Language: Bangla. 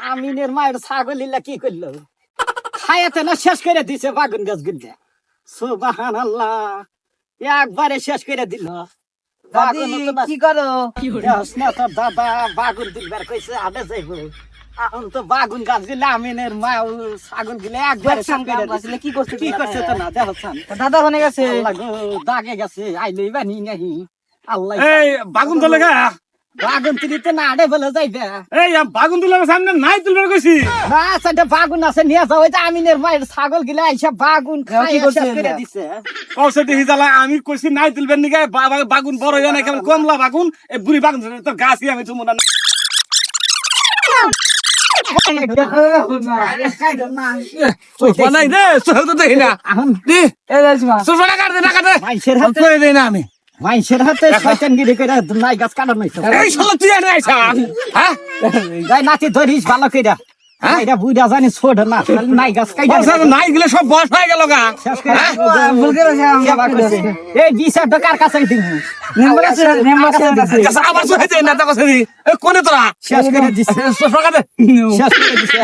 আমিনের মায়ের ছাগলিলা কি করলো খায়াতে না শেষ করে দিছে বাগুন গাছ গুলছে সুবহানাল্লাহ একবারে শেষ করে দিল দাদি কি করো? তোর দাদা বাগুন দিলবার কইছে আবে যাইব এখন তো বাগুন গাছ দিলে আমিনের মা ছাগল গিলে একবারে শেষ করে দিছে কি করছে? কি করছে তো না দেখছেন দাদা ওখানে গেছে। আল্লাহ গো দাগে গেছে আইলেই বানি নাহি আল্লাহ এই বাগুন তো লেগা বাগুন তুলিতে না আড়ে বলে যাইবে এই বাগুন তুলে সামনে নাই তুলবার কইছি না সেটা বাগুন আছে নিয়ে যাও ওই যে আমিনের মায়ের ছাগল গিলা আইসা বাগুন খাইয়া করছে শেষ করে এটা? দিছে কৌশে দেখি জ্বালা আমি কইছি নাই তুলবেন নিকে বাগুন বড় হইয়া না কেমন কমলা বাগুন এই বুড়ি বাগুন তো গাছই আমি তুমু না বানাই দে সোহেল তো দেখি না এখন দি এই রাজমা সোফা কাট দে মাইসের হাতে কই দেই না আমি মাইসের হাতে শয়তানগিরি করে নাই গাছ কাটানো হইছে এই শালা তুই এনে আইছা হ্যাঁ যাই নাতি ধরিস ভালো কইরা হ্যাঁ? এটা বুইড়া জানি ছোট না খালি নাই গাছ কাইটা বর্ষা নাই গেলে সব বয়স হয়ে গেল গা শেষ করে ভুল করেছে, কি আবার কইছে? এই বিচারটা কার কাছে দিন নেম্বার আছে, নেম্বার আছে। গাছ আবার সহে দেই না তা কইছি এ কোনে তোরা শেষ করে দিছে সোফা কাট দে শেষ করে দিছে